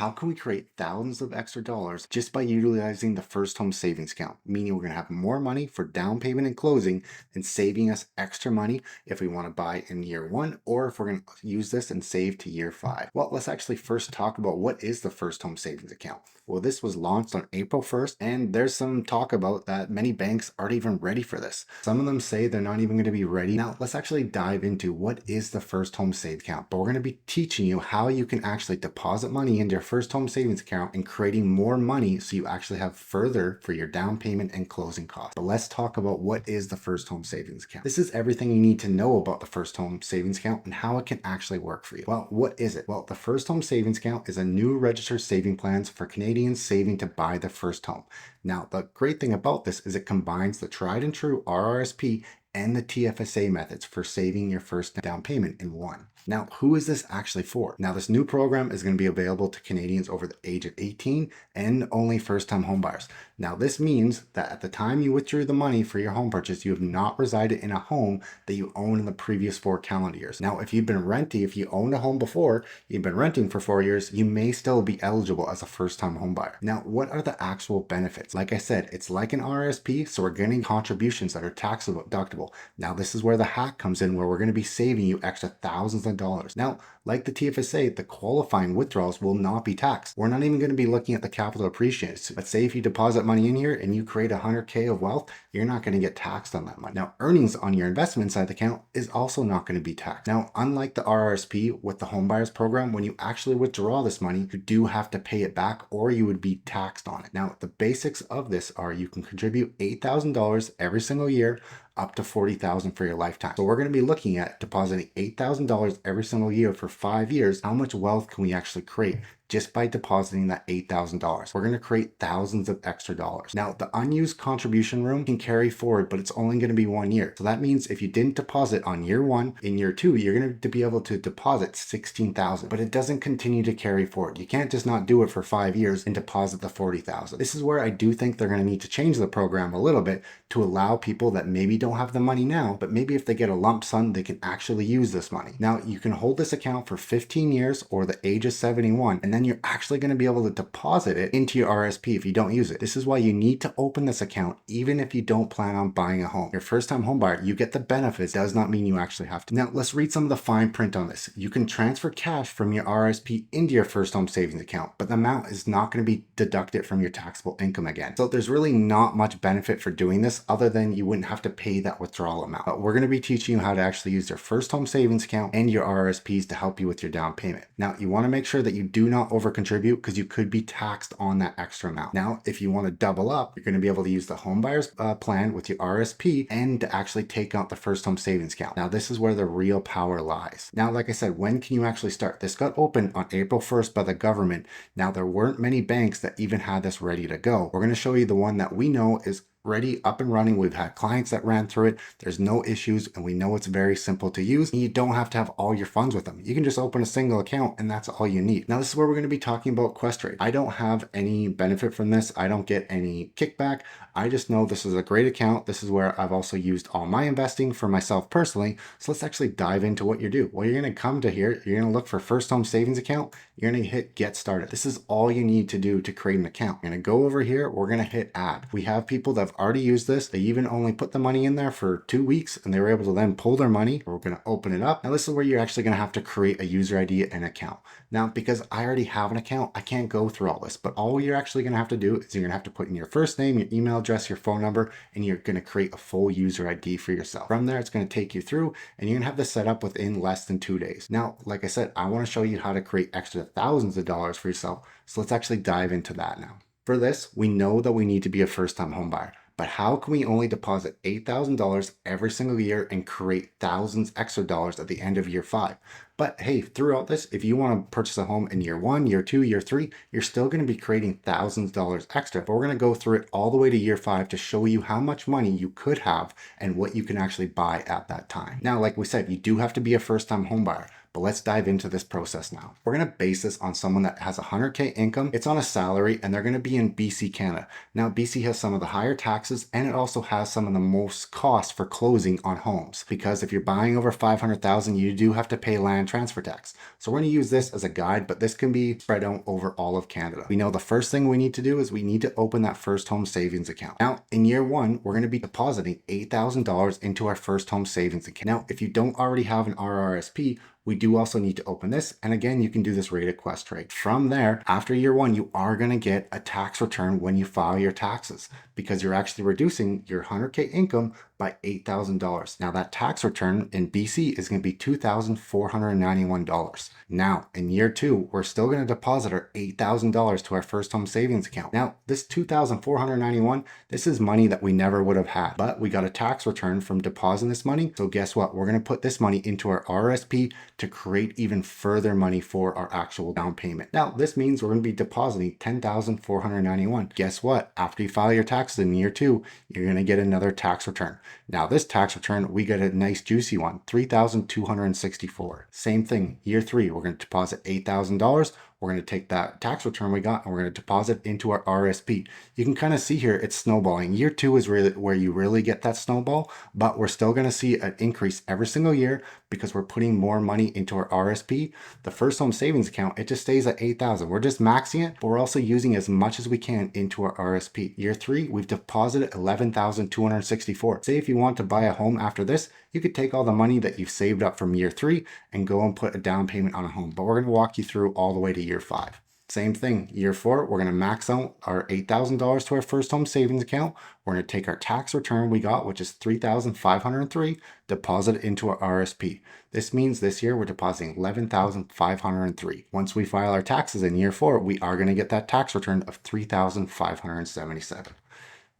how can we create thousands of extra dollars just by utilizing the first home savings account? Meaning we're going to have more money for down payment and closing and saving us extra money if we want to buy in year one, or if we're going to use this and save to year five. Well, let's actually first talk about what is the first home savings account. Well, this was launched on April 1st, and there's some talk about that many banks aren't even ready for this. Some of them say they're not even going to be ready. Now, let's actually dive into what is the first home savings account. But we're going to be teaching you how you can actually deposit money into your first home savings account and creating more money so you actually have further for your down payment and closing costs. But let's talk about what is the first home savings account. This is everything you need to know about the first home savings account and how it can actually work for you. Well, what is it? Well, the first home savings account is a new registered saving plans for Canadians saving to buy their first home. Now, the great thing about this is it combines the tried and true RRSP and the TFSA methods for saving your first down payment in one. Now, who is this actually for? Now, this new program is going to be available to Canadians over the age of 18 and only first-time homebuyers. Now, this means that at the time you withdrew the money for your home purchase, you have not resided in a home that you owned in the previous 4 calendar years. Now, if you've been renting, if you owned a home before, you've been renting for 4 years, you may still be eligible as a first-time homebuyer. Now, what are the actual benefits? Like I said, it's like an RSP, so we're getting contributions that are tax deductible. Now, this is where the hack comes in, where we're going to be saving you extra thousands of dollars. Now, like the TFSA, the qualifying withdrawals will not be taxed. We're not even going to be looking at the capital appreciation. But say if you deposit money in here and you create $100K of wealth, you're not going to get taxed on that money. Now, earnings on your investment inside the account is also not going to be taxed. Now, unlike the RRSP with the home buyers program, when you actually withdraw this money, you do have to pay it back or you would be taxed on it. Now, the basics of this are you can contribute $8,000 every single year, up to $40,000 for your lifetime. So we're going to be looking at depositing $8,000 every single year for 5 years. How much wealth can we actually create just by depositing that $8,000? We're going to create thousands of extra dollars. Now, the unused contribution room can carry forward, but it's only going to be 1 year. So that means if you didn't deposit on year 1, in year 2, you're going to be able to deposit $16,000, but it doesn't continue to carry forward. You can't just not do it for 5 years and deposit the $40,000. This is where I do think they're going to need to change the program a little bit to allow people that maybe don't have the money now, but maybe if they get a lump sum, they can actually use this money. Now, you can hold this account for 15 years or the age of 71, and then you're actually going to be able to deposit it into your RSP if you don't use it. This is why you need to open this account even if you don't plan on buying a home. Your first time home buyer, you get the benefits, does not mean you actually have to. Now, let's read some of the fine print on this. You can transfer cash from your RSP into your first home savings account, but the amount is not going to be deducted from your taxable income again. So there's really not much benefit for doing this other than you wouldn't have to pay that withdrawal amount. But we're going to be teaching you how to actually use your first home savings account and your RSPs to help you with your down payment. Now, you want to make sure that you do not over contribute because you could be taxed on that extra amount. Now, if you want to double up, you're going to be able to use the home buyers plan with your RSP and to actually take out the first home savings account. Now, this is where the real power lies. Now, like I said, when can you actually start? This got opened on April 1st by the government. Now, there weren't many banks that even had this ready to go. We're going to show you the one that we know is ready, up and running. We've had clients that ran through it. There's no issues, and we know it's very simple to use. And you don't have to have all your funds with them. You can just open a single account, and that's all you need. Now, this is where we're going to be talking about Questrade. I don't have any benefit from this. I don't get any kickback. I just know this is a great account. This is where I've also used all my investing for myself personally. So let's actually dive into what you do. Well, you're going to come to here. You're going to look for first home savings account. You're going to hit get started. This is all you need to do to create an account. You're going to go over here. We're going to hit add. We have people that have already used this. They even only put the money in there for 2 weeks and they were able to then pull their money. We're going to open it up. Now, this is where you're actually going to have to create a user ID and account. Now, because I already have an account, I can't go through all this, but all you're actually going to have to do is you're going to have to put in your first name, your email address, your phone number, and you're going to create a full user ID for yourself. From there, it's going to take you through and you're going to have this set up within less than 2 days. Now, like I said, I want to show you how to create extra thousands of dollars for yourself. So let's actually dive into that now. For this, we know that we need to be a first-time home buyer. But how can we only deposit $8,000 every single year and create thousands extra dollars at the end of year 5? But hey, throughout this, if you want to purchase a home in year 1, year 2, year 3, you're still going to be creating thousands of dollars extra. But we're going to go through it all the way to year 5 to show you how much money you could have and what you can actually buy at that time. Now, like we said, you do have to be a first-time home buyer. But let's dive into this process now. We're going to base this on someone that has 100K income. It's on a salary and they're going to be in BC, Canada. Now, BC has some of the higher taxes and it also has some of the most costs for closing on homes, because if you're buying over 500,000, you do have to pay land transfer tax. So we're going to use this as a guide, but this can be spread out over all of Canada. We know the first thing we need to do is we need to open that first home savings account. Now, in year one, we're going to be depositing $8,000 into our first home savings account. Now, if you don't already have an RRSP, we do also need to open this. And again, you can do this rate at Questrade. From there, after year one, you are going to get a tax return when you file your taxes, because you're actually reducing your 100K income by $8,000. Now that tax return in BC is going to be $2,491. Now in year two, we're still going to deposit our $8,000 to our first home savings account. Now this $2,491, this is money that we never would have had, but we got a tax return from depositing this money. So guess what? We're going to put this money into our RSP to create even further money for our actual down payment. Now this means we're going to be depositing $10,491. Guess what? After you file your taxes in year two, you're going to get another tax return. Now this tax return, we get a nice juicy one, $3,264. Same thing, year three, we're going to deposit $8,000. We're going to take that tax return we got and we're going to deposit into our RSP. You can kind of see here it's snowballing. Year two is really where you really get that snowball, but we're still going to see an increase every single year because we're putting more money into our RSP. The first home savings account, it just stays at 8,000. We're just maxing it, but we're also using as much as we can into our RSP. Year three, we've deposited 11,264. Say if you want to buy a home after this, you could take all the money that you've saved up from year three and go and put a down payment on a home. But we're going to walk you through all the way to year five. Same thing, year four, we're going to max out our $8,000 to our first home savings account. We're going to take our tax return we got, which is $3,503, deposit it into our RSP. This means this year we're depositing $11,503. Once we file our taxes in year four, we are going to get that tax return of $3,577.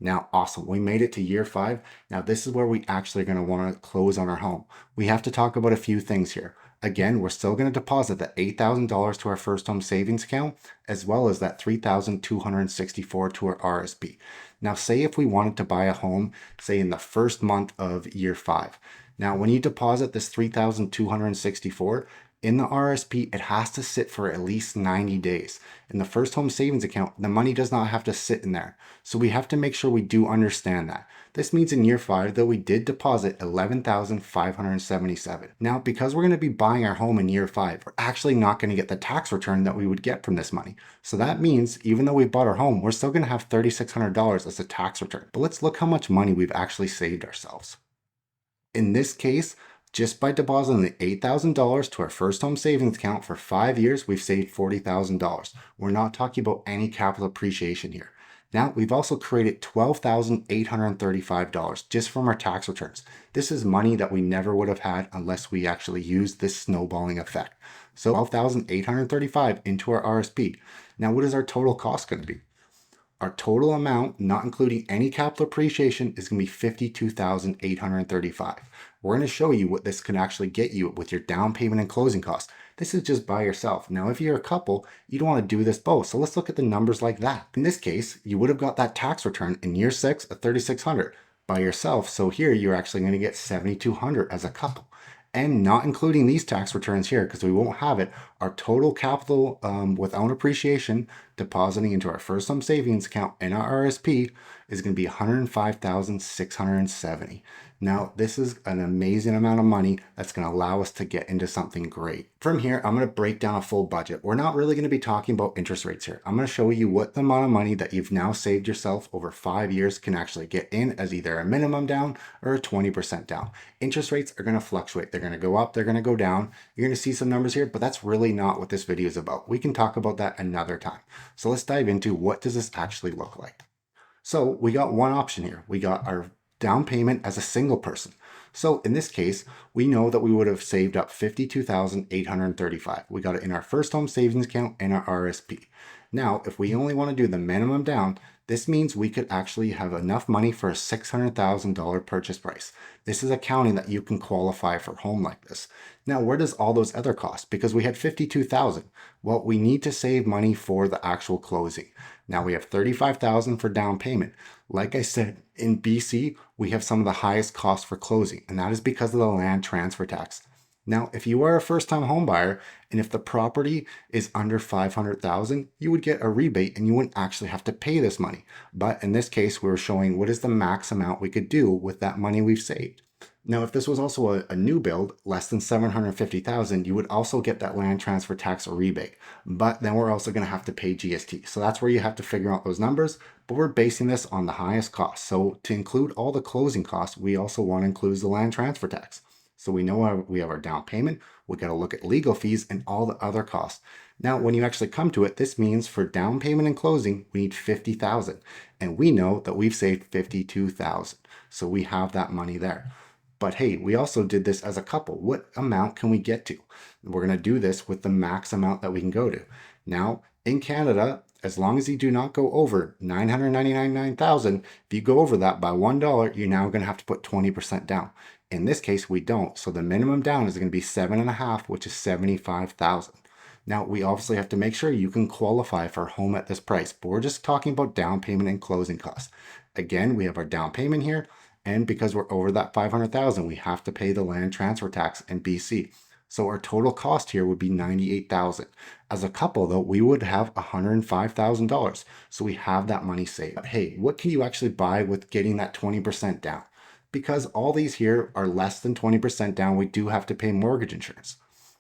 Now, awesome. We made it to year five. Now, this is where we actually are going to want to close on our home. We have to talk about a few things here. Again, we're still going to deposit that $8,000 to our first home savings account, as well as that $3,264 to our RSP. Now, say if we wanted to buy a home, say in the first month of year five. Now, when you deposit this $3,264, in the RSP, it has to sit for at least 90 days. In the first home savings account, the money does not have to sit in there. So we have to make sure we do understand that. This means in year five, though, we did deposit $11,577. Now, because we're going to be buying our home in year five, we're actually not going to get the tax return that we would get from this money. So that means even though we bought our home, we're still going to have $3,600 as a tax return. But let's look how much money we've actually saved ourselves. In this case, just by depositing the $8,000 to our first home savings account for 5 years, we've saved $40,000. We're not talking about any capital appreciation here. Now, we've also created $12,835 just from our tax returns. This is money that we never would have had unless we actually used this snowballing effect. So $12,835 into our RSP. Now, what is our total cost going to be? Our total amount, not including any capital appreciation, is going to be $52,835. We're going to show you what this can actually get you with your down payment and closing costs. This is just by yourself. Now, if you're a couple, you don't want to do this both. So let's look at the numbers like that. In this case, you would have got that tax return in year six at $3,600 by yourself. So here you're actually going to get $7,200 as a couple. And not including these tax returns here, because we won't have it, our total capital without appreciation depositing into our first home savings account in our RSP is going to be $105,670. Now, this is an amazing amount of money that's going to allow us to get into something great. From here, I'm going to break down a full budget. We're not really going to be talking about interest rates here. I'm going to show you what the amount of money that you've now saved yourself over 5 years can actually get in as either a minimum down or a 20% down. Interest rates are going to fluctuate. They're going to go up, they're going to go down. You're going to see some numbers here, but that's really not what this video is about. We can talk about that another time. So let's dive into what does this actually look like. So we got one option here. We got our down payment as a single person. So in this case, we know that we would have saved up $52,835. We got it in our first home savings account and our RSP. Now, if we only want to do the minimum down, this means we could actually have enough money for a $600,000 purchase price. This is accounting that you can qualify for a home like this. Now, where does all those other costs? Because we had $52,000. Well, we need to save money for the actual closing. Now we have $35,000 for down payment. Like I said, in BC, we have some of the highest costs for closing, and that is because of the land transfer tax. Now, if you are a first-time home buyer and if the property is under 500,000, you would get a rebate and you wouldn't actually have to pay this money. But in this case, we were showing what is the max amount we could do with that money we've saved. Now, if this was also a new build, less than 750,000, you would also get that land transfer tax rebate. But then we're also going to have to pay GST. So that's where you have to figure out those numbers. But we're basing this on the highest cost. So to include all the closing costs, we also want to include the land transfer tax. So we know we have our down payment. We got to look at legal fees and all the other costs. Now, when you actually come to it, this means for down payment and closing, we need 50,000, and we know that we've saved 52,000. So we have that money there. But hey, we also did this as a couple. What amount can we get to? We're going to do this with the max amount that we can go to. Now, in Canada, as long as you do not go over 999,000, if you go over that by $1, you're now going to have to put 20% down. In this case, we don't. So the minimum down is going to be 7.5, which is 75,000. Now, we obviously have to make sure you can qualify for a home at this price, but we're just talking about down payment and closing costs. Again, we have our down payment here, and because we're over that 500,000, we have to pay the land transfer tax in BC. So our total cost here would be 98,000. As a couple though, we would have $105,000. So we have that money saved. But hey, what can you actually buy with getting that 20% down? Because all these here are less than 20% down, we do have to pay mortgage insurance.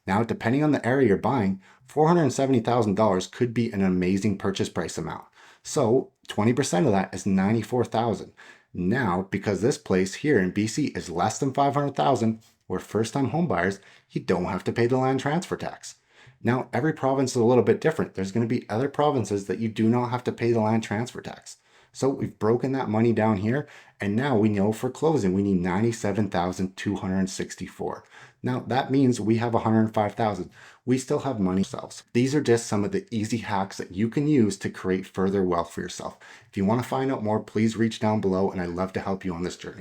Now, depending on the area you're buying, $470,000 could be an amazing purchase price amount. So 20% of that is 94,000. Now, because this place here in BC is less than 500,000, we're first-time home buyers, you don't have to pay the land transfer tax. Now, every province is a little bit different. There's going to be other provinces that you do not have to pay the land transfer tax. So we've broken that money down here, and now we know for closing we need 97,264. Now that means we have 105,000. We still have money ourselves. These are just some of the easy hacks that you can use to create further wealth for yourself. If you want to find out more, please reach down below, and I'd love to help you on this journey.